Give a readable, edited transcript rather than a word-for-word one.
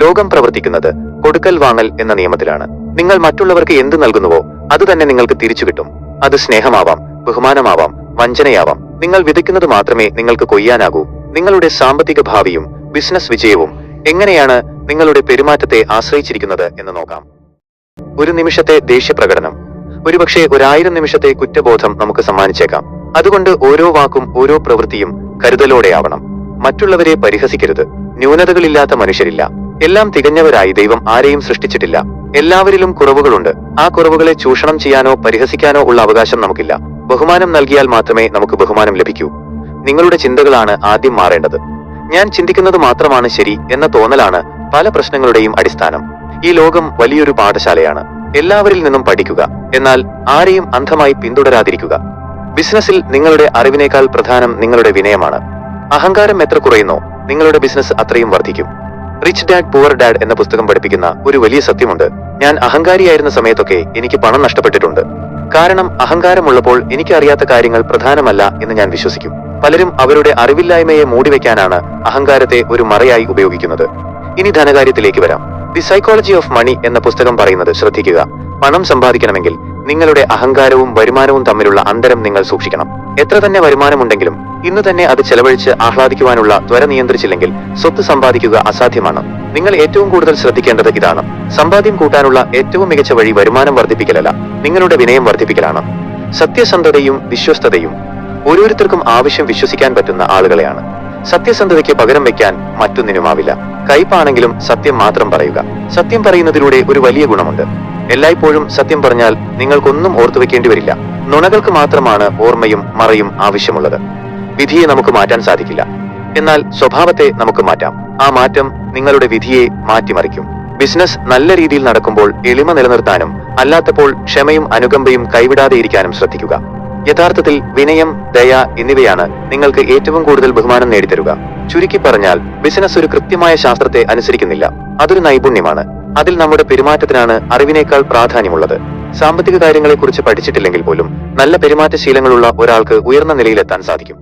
ലോകം പ്രവർത്തിക്കുന്നത് കൊടുക്കൽ വാങ്ങൽ എന്ന നിയമത്തിലാണ്. നിങ്ങൾ മറ്റുള്ളവർക്ക് എന്ത് നൽകുന്നുവോ അത് തന്നെ നിങ്ങൾക്ക് തിരിച്ചു കിട്ടും. അത് സ്നേഹമാവാം, ബഹുമാനമാവാം, വഞ്ചനയാവാം. നിങ്ങൾ വിതയ്ക്കുന്നത് മാത്രമേ നിങ്ങൾക്ക് കൊയ്യാനാകൂ. നിങ്ങളുടെ സാമ്പത്തിക ഭാവിയും ബിസിനസ് വിജയവും എങ്ങനെയാണ് നിങ്ങളുടെ പെരുമാറ്റത്തെ ആശ്രയിച്ചിരിക്കുന്നത് എന്ന് നോക്കാം. ഒരു നിമിഷത്തെ ദേഷ്യപ്രകടനം ഒരുപക്ഷെ 1000 നിമിഷത്തെ കുറ്റബോധം നമുക്ക് സമ്മാനിച്ചേക്കാം. അതുകൊണ്ട് ഓരോ വാക്കും ഓരോ പ്രവൃത്തിയും കരുതലോടെയാവണം. മറ്റുള്ളവരെ പരിഹസിക്കരുത്. ന്യൂനതകളില്ലാത്ത മനുഷ്യരില്ല. എല്ലാം തികഞ്ഞവരായി ദൈവം ആരെയും സൃഷ്ടിച്ചിട്ടില്ല. എല്ലാവരിലും കുറവുകളുണ്ട്. ആ കുറവുകളെ ചൂഷണം ചെയ്യാനോ പരിഹസിക്കാനോ ഉള്ള അവകാശം നമുക്കില്ല. ബഹുമാനം നൽകിയാൽ മാത്രമേ നമുക്ക് ബഹുമാനം ലഭിക്കൂ. നിങ്ങളുടെ ചിന്തകളാണ് ആദ്യം മാറേണ്ടത്. ഞാൻ ചിന്തിക്കുന്നത് മാത്രമാണ് ശരി എന്ന തോന്നലാണ് പല പ്രശ്നങ്ങളുടെയും അടിസ്ഥാനം. ഈ ലോകം വലിയൊരു പാഠശാലയാണ്. എല്ലാവരിൽ നിന്നും പഠിക്കുക, എന്നാൽ ആരെയും അന്ധമായി പിന്തുടരാതിരിക്കുക. ബിസിനസ്സിൽ നിങ്ങളുടെ അറിവിനേക്കാൾ പ്രധാനം നിങ്ങളുടെ വിനയമാണ്. അഹങ്കാരം എത്ര കുറയുന്നോ നിങ്ങളുടെ ബിസിനസ് അത്രയും വർദ്ധിക്കും. റിച്ച് ഡാഡ് പുവർ ഡാഡ് എന്ന പുസ്തകം പഠിപ്പിക്കുന്ന ഒരു വലിയ സത്യമുണ്ട്. ഞാൻ അഹങ്കാരിയായിരുന്ന സമയത്തൊക്കെ എനിക്ക് പണം നഷ്ടപ്പെട്ടിട്ടുണ്ട്. കാരണം അഹങ്കാരമുള്ളപ്പോൾ എനിക്ക് അറിയാത്ത കാര്യങ്ങൾ പ്രധാനമല്ല എന്ന് ഞാൻ വിശ്വസിക്കും. പലരും അവരുടെ അറിവില്ലായ്മയെ മൂടിവെക്കാനാണ് അഹങ്കാരത്തെ ഒരു മറയായി ഉപയോഗിക്കുന്നത്. ഇനി ധനകാര്യത്തിലേക്ക് വരാം. ദി സൈക്കോളജി ഓഫ് മണി എന്ന പുസ്തകം പറയുന്നത് ശ്രദ്ധിക്കുക. പണം സമ്പാദിക്കണമെങ്കിൽ നിങ്ങളുടെ അഹങ്കാരവും വരുമാനവും തമ്മിലുള്ള അന്തരം നിങ്ങൾ സൂക്ഷിക്കണം. എത്ര തന്നെ വരുമാനമുണ്ടെങ്കിലും ഇന്ന് തന്നെ അത് ചെലവഴിച്ച് ആഹ്ലാദിക്കുവാനുള്ള ത്വര നിയന്ത്രിച്ചില്ലെങ്കിൽ സ്വത്ത് സമ്പാദിക്കുക അസാധ്യമാണ്. നിങ്ങൾ ഏറ്റവും കൂടുതൽ ശ്രദ്ധിക്കേണ്ടത് ഇതാണ്. സമ്പാദ്യം കൂട്ടാനുള്ള ഏറ്റവും മികച്ച വഴി വരുമാനം വർദ്ധിപ്പിക്കലല്ല, നിങ്ങളുടെ വിനയം വർദ്ധിപ്പിക്കലാണ്. സത്യസന്ധതയും വിശ്വസ്തതയും ഓരോരുത്തർക്കും ആവശ്യം വിശ്വസിക്കാൻ പറ്റുന്ന ആളുകളെയാണ്. സത്യസന്ധതയ്ക്ക് പകരം വയ്ക്കാൻ മറ്റൊന്നിനുമാവില്ല. കയ്പാണെങ്കിലും സത്യം മാത്രം പറയുക. സത്യം പറയുന്നതിലൂടെ ഒരു വലിയ ഗുണമുണ്ട്. എല്ലായ്പ്പോഴും സത്യം പറഞ്ഞാൽ നിങ്ങൾക്കൊന്നും ഓർത്തുവെക്കേണ്ടി വരില്ല. നുണകൾക്ക് മാത്രമാണ് ഓർമ്മയും മറയും ആവശ്യമുള്ളത്. വിധിയെ നമുക്ക് മാറ്റാൻ സാധിക്കില്ല, എന്നാൽ സ്വഭാവത്തെ നമുക്ക് മാറ്റാം. ആ മാറ്റം നിങ്ങളുടെ വിധിയെ മാറ്റിമറിക്കും. ബിസിനസ് നല്ല രീതിയിൽ നടക്കുമ്പോൾ എളിമ നിലനിർത്താനും അല്ലാത്തപ്പോൾ ക്ഷമയും അനുകമ്പയും കൈവിടാതെയിരിക്കാനും ശ്രദ്ധിക്കുക. യഥാർത്ഥത്തിൽ വിനയം, ദയ എന്നിവയാണ് നിങ്ങൾക്ക് ഏറ്റവും കൂടുതൽ ബഹുമാനം നേടിത്തരുക. ചുരുക്കി പറഞ്ഞാൽ ബിസിനസ് ഒരു കൃത്യമായ ശാസ്ത്രത്തെ അനുസരിക്കുന്നില്ല, അതൊരു നൈപുണ്യമാണ്. അതിൽ നമ്മുടെ പെരുമാറ്റത്തിനാണ് അറിവിനേക്കാൾ പ്രാധാന്യമുള്ളത്. സാമ്പത്തിക കാര്യങ്ങളെക്കുറിച്ച് പഠിച്ചിട്ടില്ലെങ്കിൽ പോലും നല്ല പെരുമാറ്റശീലങ്ങളുള്ള ഒരാൾക്ക് ഉയർന്ന നിലയിലെത്താൻ സാധിക്കും.